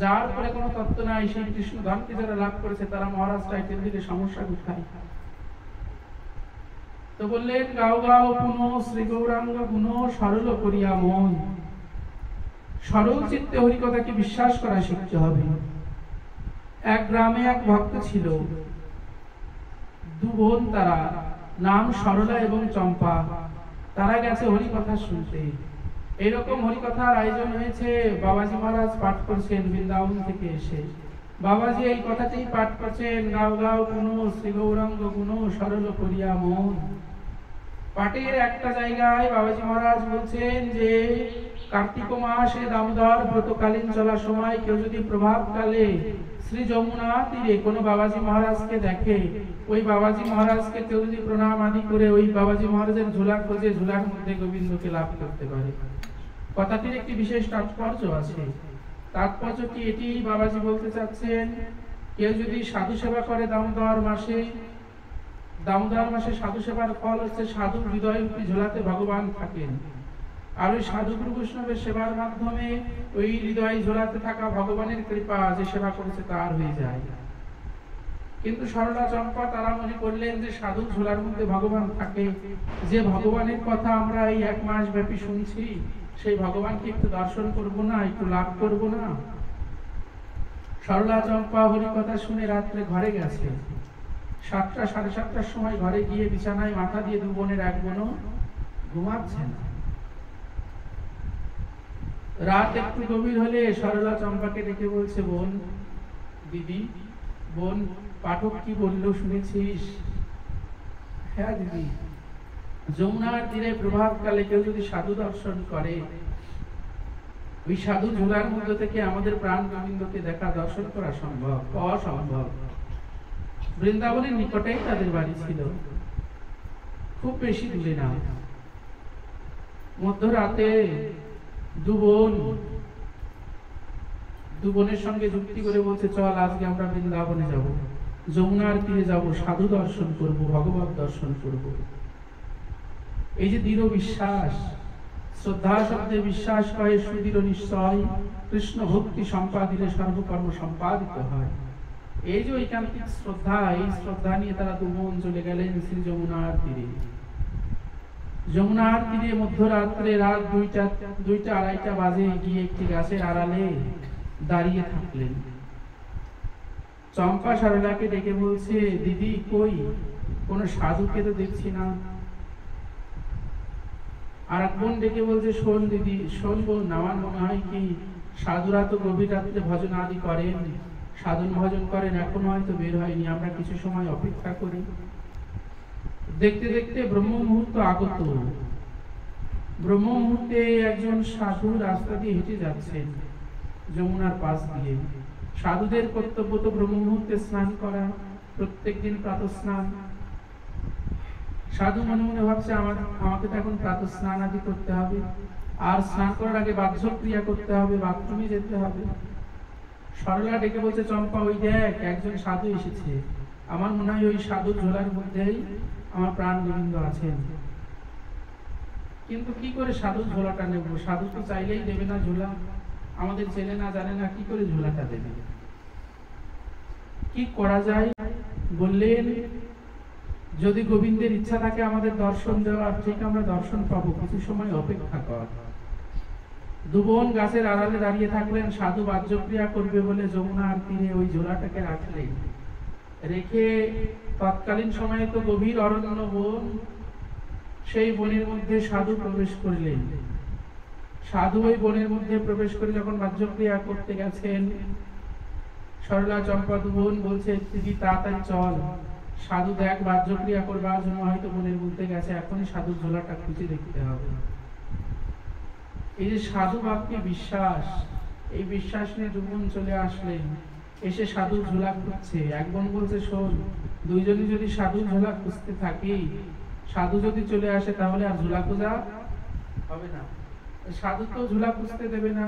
যার পরে কোনো তত্ত্ব নাই, সেই কৃষ্ণ ধনকে যারা লাভ করেছে, তারা মহারাজ টাইটেল দিলে সমস্যা কোথায়? তো বললেন গাও গাও পুন শ্রী গৌরাঙ্গ গুণ সরল করিয়া মন। সরল চিত্তে হরিকথাকে বিশ্বাস করা শিখতে হবে। এক গ্রামে এক ভক্ত ছিল, 2 বোন তারা, নাম সরলা এবং চম্পা। তারা গেছে হরিকথা শুনতে। এইরকম হরিকথার আয়োজন হয়েছে, বাবাজি মহারাজ পাঠ করছেন বৃন্দাবন থেকে এসে। বাবাজি এই কথাতেই পাঠ করছেন গাও গাও পুন শ্রী গৌরাঙ্গ গুণ সরল করিয়া মন। পাটের একটা জায়গায় বাবাজি মহারাজ বলছেন যে কার্তিক মাসে দামোদর ব্রতকালীন চলার সময় কেউ যদি প্রভাতকালে শ্রী যমুনা তীরে কোনো বাবাজি মহারাজকে দেখে, ওই বাবাজি মহারাজকে কেউ যদি প্রণাম আদি করে ওই বাবাজি মহারাজের ঝোলা খোঁজে, ঝোলার মধ্যে গোবিন্দকে লাভ করতে পারে। কথাটির একটি বিশেষ তাৎপর্য আছে। তাৎপর্য কি? এটি বাবাজি বলতে চাচ্ছেন, কেউ যদি সাধু সেবা করে দামোদর মাসে সাধু সেবার ফল হচ্ছে সাধুর হৃদয় রূপী ঝোলাতে ভগবান থাকেন। আর ওই সাধুগুরু বৈষ্ণবের সেবার মাধ্যমে ওই হৃদয় ঝোলাতে থাকা ভগবানের কৃপা যে সেবা করেছে তার হয়ে যায়। কিন্তু সরলা চম্পা তারা মনে করলেন যে সাধু ঝোলার মধ্যে ভগবান থাকে, যে ভগবানের কথা আমরা এই 1 মাস ব্যাপী শুনছি, সেই ভগবানকে একটু দর্শন করব না, একটু লাভ করব না। সরলা চম্পা হরি কথা শুনে রাত্রে ঘরে গেছে। 7টা 7:30টার সময় ঘরে গিয়ে বিছানায় মাথা দিয়ে 2 বোনের 1 বোনও ঘুমাচ্ছেন। রাত একটু গভীর হলে সরলা চম্পাকে ডেকে বলছে, বোন, দিদি, বোন, পাঠক কি বলল শুনেছিস? হ্যাঁ দিদি, যমুনার তীরে প্রভাতকালে কেউ যদি সাধু দর্শন করে, ওই সাধু ঝোলার মধ্যে থেকে আমাদের প্রাণ গোবিন্দকে দেখা দর্শন করা সম্ভব, অসম্ভব। বৃন্দাবনের নিকটেই তাদের বাড়ি ছিল, খুব বেশি দূরে না। মধ্যরাতে 2 বোনের সঙ্গে যুক্তি করে বলছে, চল আজকে আমরা বৃন্দাবনে যাব, যমুনার তীরে যাব, সাধু দর্শন করব, ভগবত দর্শন করব। এই যে দৃঢ় বিশ্বাস, শ্রদ্ধা শব্দে বিশ্বাস করে সুদৃঢ় নিশ্চয়, কৃষ্ণ ভক্তি সম্পাদিলে সর্বকর্ম সম্পাদিত হয়। এই যে ঐকান্তিক শ্রদ্ধা, এই শ্রদ্ধা নিয়ে তারা 2 বোন চলে গেলেন শ্রী যমুনার তীরে। যমুনার তীরে মধ্যরাত্রে রাত 2টা 2:30 বাজে গিয়ে একটি গাছের আড়ালে দাঁড়িয়ে থাকলেন। চম্পা সরলাকে ডেকে বলছে, দিদি কই, কোন সাধুকে তো দেখছি না। আর 1 বোন ডেকে বলছে, শোন দিদি, শোন বোন, আমার মনে হয় কি সাধুরা তো গভীর রাত্রে ভজন আদি করেন, সাধন ভজন করেন, এখন হয়তো বের হয়নি, আমরা কিছু সময় অপেক্ষা করি। দেখতে দেখতে ব্রহ্ম মুহূর্ত আগত। ব্রহ্ম মুহূর্তে একজন সাধু রাস্তা দিয়ে হেঁটে যাচ্ছেন যমুনার পাশ দিয়ে। সাধুদের কর্তব্য তো ব্রহ্ম মুহূর্তে স্নান করা, প্রত্যেকদিন প্রাতঃ স্নান। সাধু মনে মনে ভাবছে, আমাকে তো এখন প্রাতঃ স্নান আদি করতে হবে, আর স্নান করার আগে বাহ্য ক্রিয়া করতে হবে, বাথরুমে যেতে হবে। সরলা ডেকে বলছে, চম্পা ওই দেখ, একজন সাধু এসেছে, আমার মনে হয় ওই সাধুর ঝোলার মধ্যেই আমার প্রাণ গোবিন্দ আছেন। কিন্তু কি করে সাধুর ঝোলাটা নেব? সাধু তো চাইলেই দেবে না ঝোলা, আমাদের চেনে না জানে না, কি করে ঝোলাটা দেবে? কি করা যায়? বললেন, যদি গোবিন্দের ইচ্ছা থাকে আমাদের দর্শন দেওয়ার, ঠিক আমরা দর্শন পাবো, কিছু সময় অপেক্ষা কর। 2 বোন গাছের আড়ালে দাঁড়িয়ে থাকলেন। সাধু বাহ্যক্রিয়া করবে বলে যমুনার তীরে ওই ঝোলাটাকে রাখলেন। রেখে তৎকালীন সময়ে তো গভীর অরণ্য বন, সেই বনের মধ্যে সাধু প্রবেশ করলেন। সাধু ওই বনের মধ্যে প্রবেশ করে যখন বাহ্যক্রিয়া করতে গেছেন, সরলা চম্পা 2 বোন বলছে, দিদি তাড়াতাড়ি চল, সাধু দেখ বাহ্যক্রিয়া করবার জন্য হয়তো বনের মধ্যে গেছে, এখনই সাধুর ঝোলাটা খুঁজে দেখতে হবে। এই যে সাধু বাক্যে বিশ্বাস, এই বিশ্বাস নিয়ে 2 বোন চলে আসলেন। এসে সাধুর ঝোলা খুঁজছে। 1 বোন বলছে, শোন, 2 জনই যদি সাধুর ঝোলা খুঁজতে থাকি, সাধু যদি চলে আসে তাহলে আর ঝোলা খোঁজা হবে না। সাধু তো ঝোলা খুঁজতে দেবে না,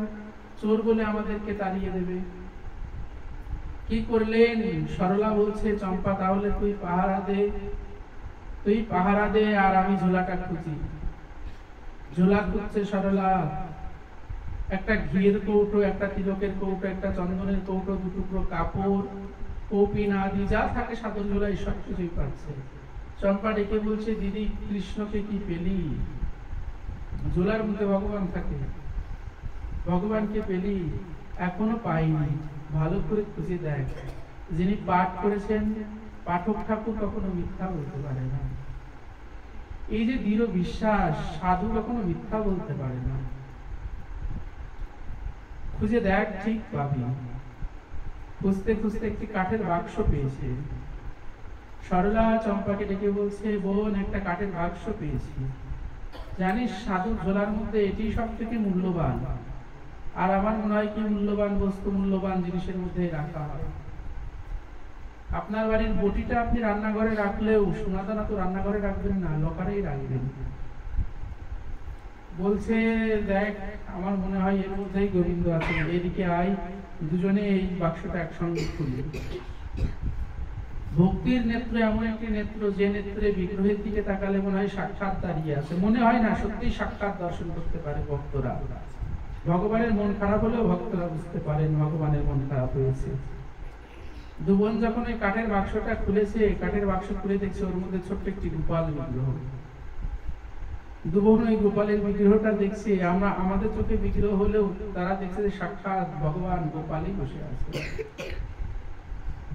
চোর বলে আমাদেরকে তাড়িয়ে দেবে। কি করলেন? সরলা বলছে, চম্পা তাহলে তুই পাহারা দে, আর আমি ঝোলাটা খুঁজি। ঝোলা খুঁজছে সরলা। একটা ঘিয়ের কৌটো, একটা তিলকের কৌটো, একটা চন্দনের কৌটো, 2 টুকরো কাপড়, কৌপিন আদি যা থাকে সাধুর ঝোলায় সব কিছুই পাচ্ছে। চম্পা ডেকে বলছে, দিদি কৃষ্ণকে কি পেলি? ঝোলার মধ্যে ভগবান থাকে, ভগবানকে পেলি? এখনো পাইনি, ভালো করে খুঁজে দেখ। যিনি পাঠ করেছেন পাঠক ঠাকুর কখনো মিথ্যা বলতে পারে না। এই যে দৃঢ় বিশ্বাস, সাধু কখনো মিথ্যা বলতে পারে না। খুঁজে দেখ, ঠিক পাবি। খুঁজতে খুঁজতে একটি কাঠের বাক্স পেয়েছে। সরলা চম্পাকে ডেকে বলছে, বোন, একটা কাঠের বাক্স পেয়েছি। জানিস সাধুর ঝোলার মধ্যে এটি সব থেকে মূল্যবান, আর আমার মনে হয় কি মূল্যবান বস্তু মূল্যবান জিনিসের মধ্যে রাখা হয়। আপনার বাড়ির বটিটা আপনি রান্নাঘরে রাখলেও সোনাদানা তো রান্নাঘরে রাখবেন না, লকারেই রাখবেন। বলছে, দেখ, আমার মনে হয় এর মধ্যেই গোবিন্দ আছে, এদিকে আয়, 2 জনে এই বাক্সটা একসঙ্গে খুলি। ভক্তির নেত্র এমন একটি নেত্র যে নেত্রে বিগ্রহের দিকে তাকালে মনে হয় সাক্ষাৎ দাঁড়িয়ে আছে, মনে হয় না সত্যি সাক্ষাৎ দর্শন করতে পারে ভক্তরা। ভগবানের মন খারাপ হলেও ভক্তরা বুঝতে পারেন ভগবানের মন খারাপ হয়েছে। দু বোন যখন ওই কাঠের বাক্সটা খুলেছে, কাঠের বাক্স খুলে দেখছে ওর মধ্যে ছোট্ট একটি গোপাল বিগ্রহ। দু বোন ওই গোপালের বিগ্রহটা দেখছে, আমরা আমাদের চোখে বিগ্রহ হলেও তারা দেখছে যে সাক্ষাৎ ভগবান গোপালই বসে আছে।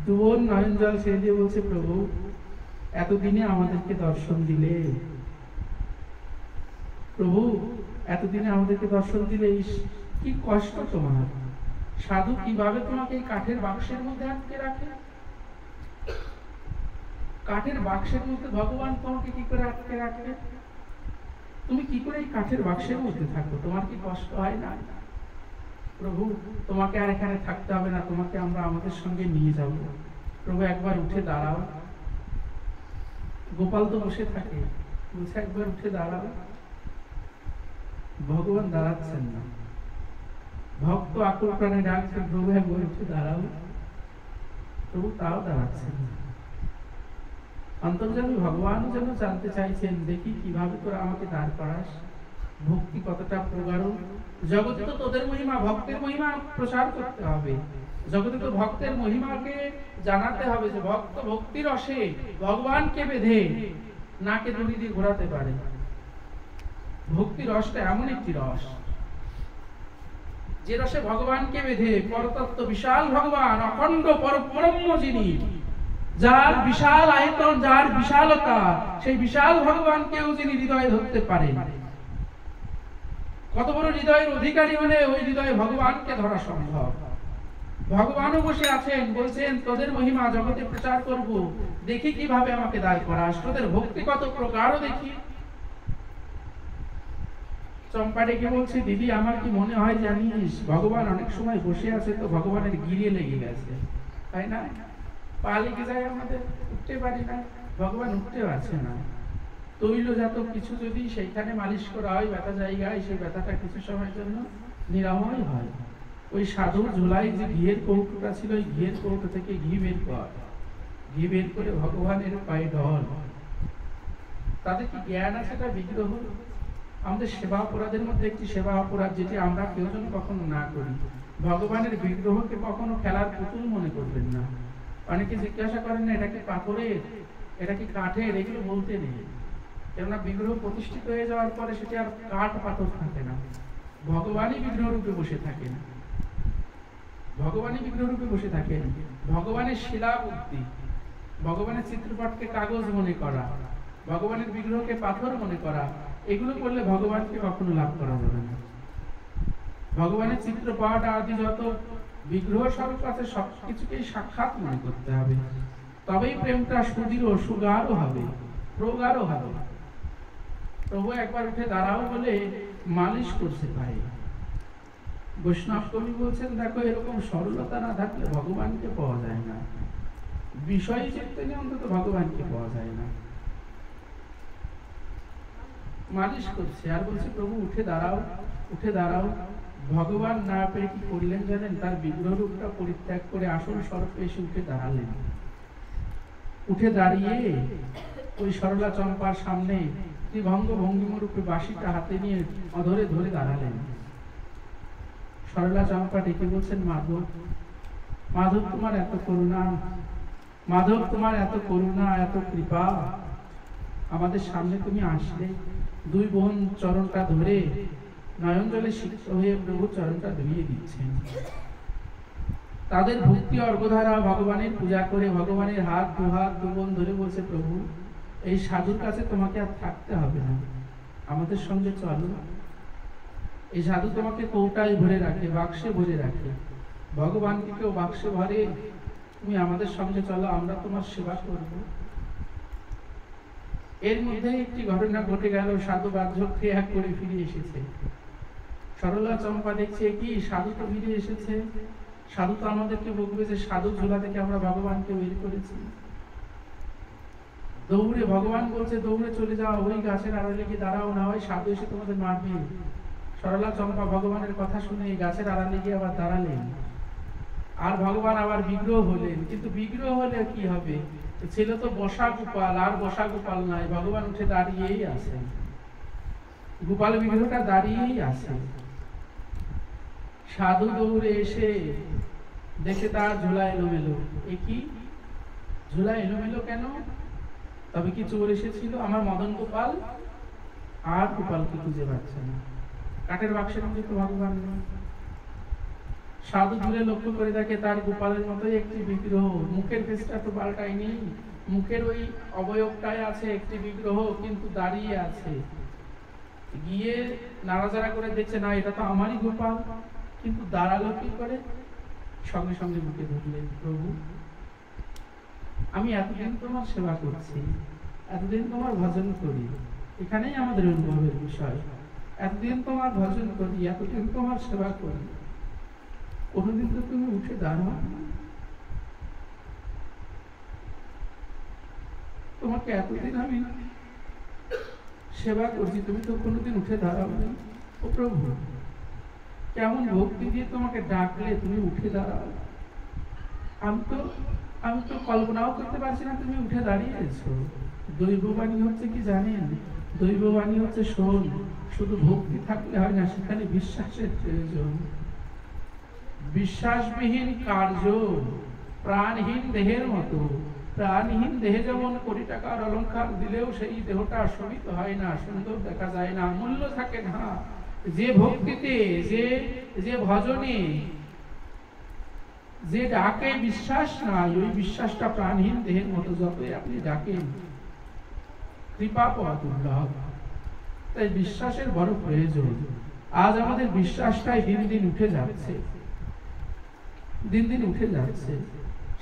দু বোন নয়ন জল ছেড়ে দিয়ে বলছে, প্রভু এতদিনে আমাদেরকে দর্শন দিলে, প্রভু এতদিনে আমাদেরকে দর্শন দিলে, কি কষ্ট তোমার। সাধু কিভাবে তোমাকে এই কাঠের বাক্সের মধ্যে আটকে রাখে? কাঠের বাক্সের মধ্যে ভগবান তোমাকে কি করে আটকে রাখবে? তুমি কি করে এই কাঠের বাক্সের মধ্যে থাকো? তোমার কি কষ্ট হয় না? প্রভু তোমাকে আর এখানে থাকতে হবে না, তোমাকে আমরা আমাদের সঙ্গে নিয়ে যাব। প্রভু একবার উঠে দাঁড়াও। গোপাল তো বসে থাকে, বলছে একবার উঠে দাঁড়াও। ভগবান দাঁড়াচ্ছেন না। ভক্ত আকুল প্রাণে ডাকছে, প্রভু একবার উঠে দাঁড়াও। প্রভু তাও দাঁড়াচ্ছেন না। অন্তর্যামী ভগবান যেন জানতে চাইছেন, দেখি কিভাবে তোরা আমাকে দাঁড় করাস, ভক্তি কতটা প্রগাঢ়। জগতে তো তোদের মহিমা, ভক্তের মহিমা প্রচার করতে হবে। জগতে তো ভক্তের মহিমাকে জানাতে হবে যে ভক্ত ভক্তি রসে ভগবানকে বেঁধে নাকে দড়ি দিয়ে ঘোরাতে পারে। ভক্তি রসটা এমন একটি রস যে রসে ভগবানকে বেঁধে পরতত্ত্ব বিশাল ভগবান, অখণ্ড পরব্রহ্ম যিনি, যার বিশাল আয়তন, যার বিশালতা, সেই বিশাল ভগবানকেও যিনি হৃদয়ে ধরতে পারেন। কত বড় হৃদয়ের অধিকারী হলে ওই হৃদয়ে ভগবানকে ধরা সম্ভব। ভগবানও বসে আছেন, বলছেন তোদের মহিমা জগতে প্রচার করব, দেখি কিভাবে আমাকে দাঁড় করাস, তোদের ভক্তি কত প্রগাঢ় দেখি। চম্পা ডেকে বলছে, দিদি আমার কি মনে হয় জানিস, ভগবান অনেক সময় বসে আছে তো ভগবানের গিরে লেগে গেছে, তাই না? পা লেগে যায় আমাদের, উঠতে পারি না, ভগবান উঠতে পারছে না। তৈলজাত কিছু যদি সেইখানে মালিশ করা হয় ব্যথা জায়গায়, সেই ব্যথাটা কিছু সময়ের জন্য নিরাময় হয়। ওই সাধুর ঝোলায় যে ঘিয়ের কৌটোটা ছিল, ওই ঘিয়ের কৌটো থেকে ঘি বের কর, ঘি বের করে ভগবানের পায়ে ঢল। তাদের কি জ্ঞান আছে এটা বিগ্রহ? আমাদের সেবা অপরাধের মধ্যে একটি সেবা অপরাধ, যেটি আমরা কেউ যেন কখনো না করি। ভগবানের বিগ্রহকে কখনো খেলার পুতুল মনে করবেন না। অনেকে জিজ্ঞাসা করেন না এটা কি পাথরের, এটা কি কাঠের, এগুলো বলতে নেই। কেননা বিগ্রহ প্রতিষ্ঠিত হয়ে যাওয়ার পরে সেটি আর কাঠ পাথর থাকে না, ভগবানই বিগ্রহ রূপে বসে থাকেন। ভগবানই বিগ্রহ রূপে বসে থাকেন। ভগবানের শিলা বুদ্ধি, ভগবানের চিত্রপটকে কাগজ মনে করা, ভগবানের বিগ্রহকে পাথর মনে করা, এগুলো করলে ভগবানকে কখনো লাভ করা যাবে না। ভগবানের চিত্রপট আদি যত বিগ্রহ স্বরূপ আছে সবকিছুকেই সাক্ষাৎ মনে করতে হবে, তবেই প্রেমটা সুদৃঢ়, সুগাঢ় হবে, প্রগাঢ় হবে। প্রভু একবার উঠে দাঁড়াও বলে মালিশ করছে পায়ে। বৈষ্ণব কবি বলছেন, দেখো এরকম সরলতা না থাকলে ভগবানকে পাওয়া যায় না, বিষয় চিন্তনে অন্তত ভগবানকে পাওয়া যায় না। মালিশ করছে আর বলছে, প্রভু উঠে দাঁড়াও, উঠে দাঁড়াও। ভগবান না পেরে কি করলেন জানেন? তার বিগ্রহ রূপটা পরিত্যাগ করে আসল স্বরূপে এসে উঠে দাঁড়ালেন। উঠে দাঁড়িয়ে ওই সরলা চম্পার সামনে ত্রিভঙ্গ ভঙ্গিমা রূপে বাঁশিটা হাতে নিয়ে অধরে ধরে দাঁড়ালেন। সরলা চম্পা ডেকে বলছেন, মাধব, মাধব তোমার এত করুণা, মাধব তোমার এত করুণা, এত কৃপা, আমাদের সামনে তুমি আসলে। দুই বোন চরণটা ধরে নয়ন জলে সিক্ত হয়ে প্রভু চরণটা ধুইয়ে দিচ্ছেন। তাদের ভক্তি অর্ঘ্যধারা ভগবানের পূজা করে ভগবানের হাত দুহাত দু বোন ধরে বলছে, প্রভু এই সাধুর কাছে তোমাকে আর থাকতে হবে না, আমাদের সঙ্গে চলো। এই সাধু তোমাকে কৌটায় ভরে রাখে, বাক্সে ভরে রাখে, ভগবানকে কেউ বাক্সে ভরে, তুমি আমাদের সঙ্গে চলো, আমরা তোমার সেবা করব। এর মধ্যে একটি ঘটনা ঘটে গেল, সাধু বাহ্য ক্রিয়া করে ফিরে এসেছে। সরলা চম্পা দেখছে, কি সাধু তো ফিরে এসেছে, সাধু তো আমাদেরকে বলবে যে সাধু ঝোলা থেকে আমরা ভগবানকে বের করেছি। দৌড়ে, ভগবান বলছে দৌড়ে চলে যাও, ওই গাছের আড়ালে গিয়ে দাঁড়াও, না হয় সাধু এসে তোমাদের মারবে। সরলা চম্পা ভগবানের কথা শুনে এই গাছের আড়ালে গিয়ে আবার দাঁড়ালেন। আর ভগবান আবার বিগ্রহ হলেন, কিন্তু বিগ্রহ হলে কি হবে? ছিল তো বসা গোপাল, আর বসা গোপাল নাই, ভগবান উঠে দাঁড়িয়েই আছেন, গোপাল বিগ্রহটা দাঁড়িয়েই আছে। সাধু দৌড়ে এসে দেখে তার ঝোলা এলোমেলো। এ কি ঝোলা এলোমেলো কেন? তবে কি চোর এসেছিল? আমার মদন গোপাল আর গোপালকে খুঁজে পাচ্ছে না। কাঠের বাক্সের মধ্যে তো ভগবান নেই। সাধু দূরে লক্ষ্য করে দেখে তার গোপালের মতোই একটি বিগ্রহ, মুখের ফেসটা তো পাল্টায়নি, মুখের ওই অবয়বটাই আছে একটি বিগ্রহ, কিন্তু দাঁড়িয়ে আছে। গিয়ে নাড়াচাড়া করে দেখছে, না এটা তো আমারই গোপাল, কিন্তু দাঁড়ালো কি করে? সঙ্গে সঙ্গে মুখে ধরলেন, প্রভু আমি এতদিন তোমার সেবা করছি, এতদিন তোমার ভজন করি, এখানেই আমাদের অনুভবের বিষয়। এতদিন তোমার ভজন করি, এতদিন তোমার সেবা করি, কোনদিন তো তুমি উঠে দাঁড়াও, তোমাকে এতদিন আমি সেবা করছি, তুমি তো কোনোদিন উঠে দাঁড়াও না। ও প্রভু, কেমন ভক্তি দিয়ে তোমাকে ডাকলে তুমি উঠে দাঁড়াও। আমি তো কল্পনাও করতে পারছি না তুমি উঠে দাঁড়িয়েছো। দৈববাণী হচ্ছে কি জানেন? দৈববাণী হচ্ছে শোন, শুধু ভক্তি থাকলে হয় না, সেখানে বিশ্বাসের প্রয়োজন। বিশ্বাসবিহীন কার্য প্রাণহীন দেহের মতো। প্রাণহীন দেহে যেমন কোটি টাকার অলংকার দিলেও সেই দেহটা শোভিত হয় না, সুন্দর দেখা যায় না, মূল্য থাকে না। যে ভক্তিতে, যে ভজনে, যে ডাকে বিশ্বাস নাই, ওই বিশ্বাসটা প্রাণহীন দেহের মতো। যতই আপনি ডাকেন, কৃপা পাওয়া দুর্লভ। তাই বিশ্বাসের বড় প্রয়োজন। আজ আমাদের বিশ্বাসটাই দিন দিন উঠে যাচ্ছে, দিন দিন উঠে যাচ্ছে।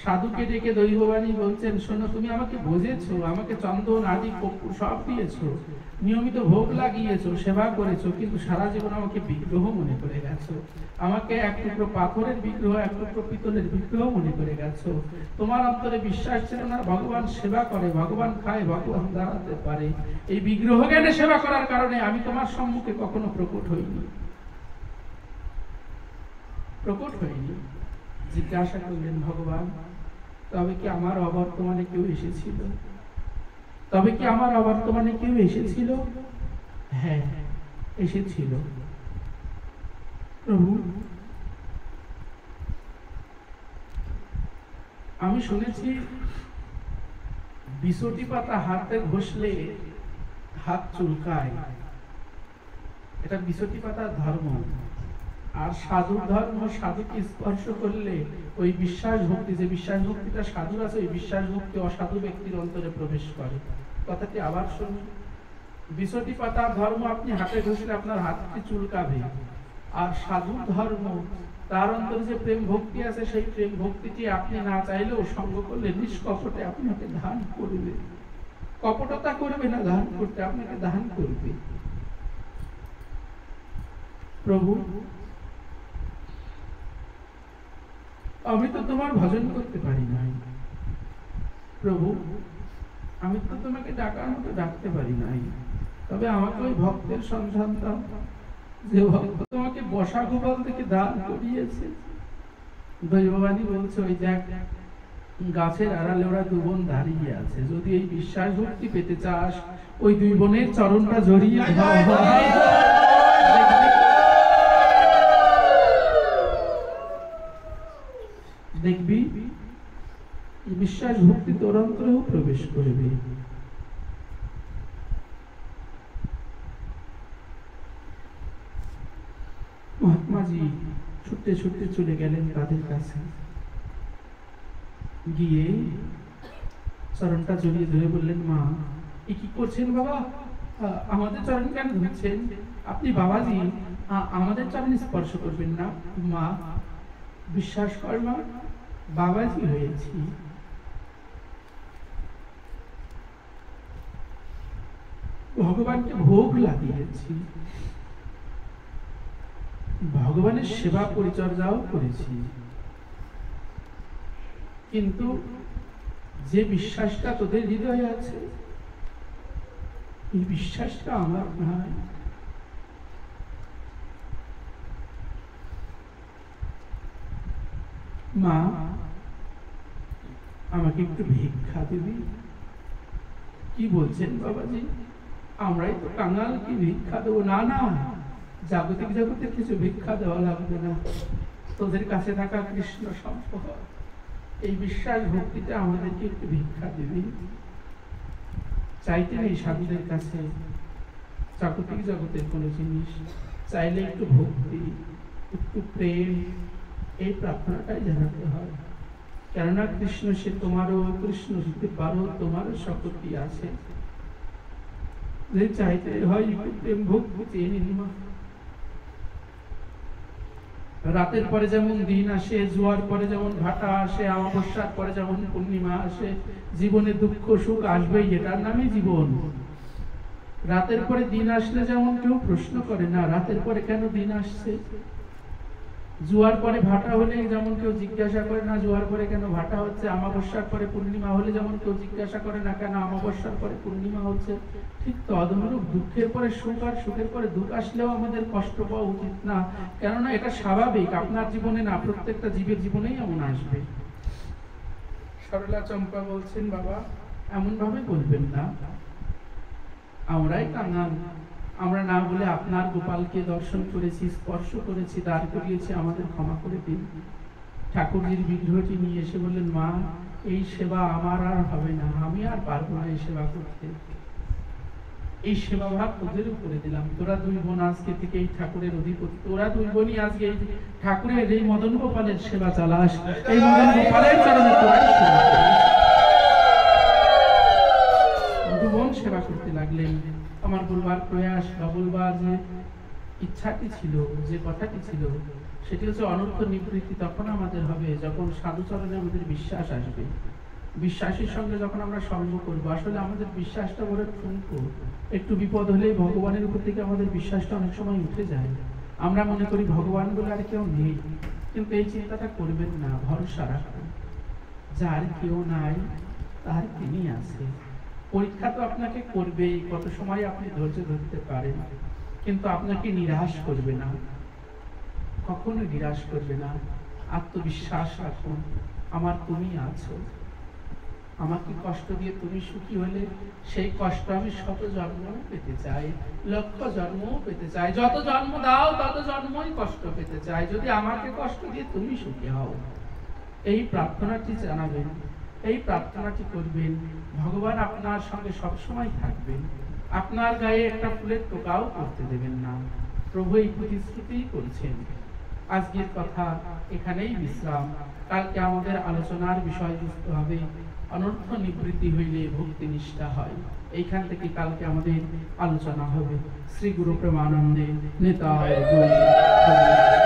সাধুকে ডেকে দৈববাণী বলছেন, শোনো তুমি আমাকে বুঝেছো, আমাকে চন্দন আদি কর্পূর সব দিয়েছো, নিয়মিত ভোগ লাগিয়েছো, সেবা করেছো, কিন্তু সারা জীবন আমাকে বিগ্রহ মনে করে গেছো। আমাকে এক টুকরো পাথরের বিগ্রহ, এক টুকরো পিতলের বিগ্রহ মনে করে গেছো। তোমার অন্তরে বিশ্বাস ছিল না ভগবান সেবা করে, ভগবান খায়, ভগবান দাঁড়াতে পারে। এই বিগ্রহ জ্ঞানে সেবা করার কারণে আমি তোমার সম্মুখে কখনো প্রকট হইনি, প্রকট হইনি। জিজ্ঞাসা করলেন ভগবান, তবে কি আমার অবর্তমানে কেউ এসেছিল? তবে কি আমার অবর্তমানে কেউ এসেছিল? হ্যাঁ, এসেছিল। প্রভু, আমি শুনেছি বিছটি পাতা হাতে ঘষলে হাত চুলকায়, এটা বিছটি পাতার ধর্ম। আর সাধু ধর্ম, সাধুকে স্পর্শ করলে ওই বিশ্বাস ভক্তি, যে বিশ্বাস ভক্তিটা সাধুর আছে, ওই বিশ্বাস ভক্তি অসাধু ব্যক্তির অন্তরে প্রবেশ করে। কথাটি আবার শুনুন, বিছটি পাতার ধর্ম আপনি হাতে ঘষলে আপনার হাতটি চুলকাবে। আর সাধু ধর্ম, তার অন্তরে যে প্রেম ভক্তি আছে, সেই প্রেম ভক্তিটি আপনি না চাইলেও সঙ্গ করলে নিষ্কপটে আপনাকে দান করবে। কপটতা করবে না দান করতে, আপনাকে দান করবে। প্রভু, আমি তো তোমার ভজন করতে পারি নাই। প্রভু, আমি তো তোমাকে ডাকার মতো ডাকতে পারি নাই। তবে আমাকে ওই ভক্তের সন্ধান দাও, যে ভক্ত তোমাকে বসা গোপাল থেকে দান করিয়েছে। দৈববাণী বলছে, ওই দেখ গাছের আড়ালে ওরা দু বোন দাঁড়িয়ে আছে। যদি এই বিশ্বাস ভক্তি পেতে চাস, ওই দুই বোনের চরণটা জড়িয়ে দেখবি বিশ্বাস ভক্তি তোর অন্তরেও প্রবেশ করবে। মহাত্মাজি ছুটতে ছুটতে চলে গেলেন তাদের কাছে, গিয়ে চরণটা জড়িয়ে ধরে বললেন, মা এ কি করছেন বাবা? আমাদের চরণ কেন ধরছেন? আপনি বাবাজি, আমাদের চরণ স্পর্শ করবেন না। মা, বিশ্বাস কর মা, বাবাজি হয়েছি। ভগবানকে ভোগ লাগিয়েছি, ভগবানের সেবা পরিচর্যাও করেছি, কিন্তু যে বিশ্বাসটা তোদের হৃদয়ে আছে, এই বিশ্বাসটা আমার নয়। মা, আমাকে একটু ভিক্ষা দিবি? কি বলছেন বাবাজি, আমরাই তো কাঙাল, কি ভিক্ষা দেবো? না না, জাগতিক জগতের কিছু ভিক্ষা দেওয়া লাগবে না, তোদের কাছে থাকা কৃষ্ণ সম্পদ, এই বিশ্বাস ভক্তিতে আমাদেরকে একটু ভিক্ষা দিবি। চাইতে নেই সাধুদের কাছে জাগতিক জগতের কোনো জিনিস, চাইলে একটু ভক্তি, একটু প্রেম, এই প্রার্থনাটাই জানাতে হয়। কেননা কৃষ্ণ সে তোমারও, কৃষ্ণ দিতে পারো, তোমারও শক্তি আছে। চাইতে হয় একটু প্রেম ভক্তি চেয়ে নিন। রাতের পরে যেমন দিন আসে, জোয়ার পরে যেমন ভাটা আসে, অমাবস্যার পরে যেমন পূর্ণিমা আসে, জীবনে দুঃখ সুখ আসবেই, এটার নামই জীবন। রাতের পরে দিন আসলে যেমন কেউ প্রশ্ন করে না রাতের পরে কেন দিন আসছে, জোয়ার পরে ভাটা হলে যেমন কেউ জিজ্ঞাসা করে না জোয়ার পরে কেন ভাটা হচ্ছে, অমাবস্যার পরে পূর্ণিমা হলে যেমন কেউ জিজ্ঞাসা করে না কেন অমাবস্যার পরে পূর্ণিমা হচ্ছে, ঠিক তদনুরূপ দুঃখের পরে সুখ আর সুখের পরে দুঃখ আসলেও আমাদের কষ্ট পাওয়া উচিত না। কেননা এটা স্বাভাবিক, আপনার জীবনে না, প্রত্যেকটা জীবের জীবনেই এমন আসবে। সরলা চম্পা বলছেন, বাবা এমন ভাবে বলবেন না, আমরাই কাঙাল, আমরা না বলে আপনার গোপালকে দর্শন করেছি, স্পর্শ করেছি, দাঁড় করিয়েছি, আমাদের ক্ষমা করে দিন। ঠাকুরজির বিগ্রহটি নিয়ে এসে বললেন, মা এই সেবা আমার আর হবে না, আমি আর পারবো না এই সেবা করতে, এই সেবা ভাগ তোদের উপরে দিলাম। তোরা দুই বোন আজকে থেকে এই ঠাকুরের অধিপতি, তোরা দুই বোনই আজকে এই ঠাকুরের এই মদন গোপালের সেবা চালাস, এই মদন গোপালের চরণে তোরাই সেবা করিস। দু বোন সেবা করতে লাগলেন। আমার বলবার প্রয়াস বা বলবার যে ইচ্ছাটি ছিল, যে কথাটি ছিল, সেটি হচ্ছে অনর্থ নিবৃত্তি তখন আমাদের হবে যখন সাধুচরণে আমাদের বিশ্বাস আসবে। বিশ্বাসের সঙ্গে যখন আমরা সঙ্গ করবো, আসলে আমাদের বিশ্বাসটা বড় ঠুনকো, একটু বিপদ হলে ভগবানের উপর থেকে আমাদের বিশ্বাসটা অনেক সময় উঠে যায়। আমরা মনে করি ভগবান বলে আর কেউ নেই, কিন্তু এই চিন্তাটা করবেন না, ভরসা রাখুন, যার কেউ নাই তার তিনি আছে। পরীক্ষা তো আপনাকে করবেই, কত সময় আপনি ধৈর্য ধরতে পারেন, কিন্তু আপনাকে নিরাশ করবে না, কখনো নিরাশ করবে না। আত্মবিশ্বাস রাখুন, আমার তুমি আছো, আমাকে কষ্ট দিয়ে তুমি সুখী হলে সেই কষ্ট আমি শত জন্ম পেতে চাই, লক্ষ জন্ম পেতে চাই, যত জন্ম দাও তত জন্মই কষ্ট পেতে চাই, যদি আমাকে কষ্ট দিয়ে তুমি সুখী হও। এই প্রার্থনাটি জানাবেন, এই প্রার্থনাটি করবেন, ভগবান আপনার সঙ্গে সবসময় থাকবেন, আপনার গায়ে একটা ফুলের টোকাও করতে দেবেন না। প্রভু এই প্রতিশ্রুতি করছেন। আজকের কথা এখানেই বিশ্রাম। কালকে আমাদের আলোচনার বিষয়বস্তু হবে অনর্থ নিবৃত্তি হইলে ভক্তি নিষ্ঠা হয়। এইখান থেকে কালকে আমাদের আলোচনা হবে। শ্রী গুরু প্রেমানন্দে নিতাই গৌর।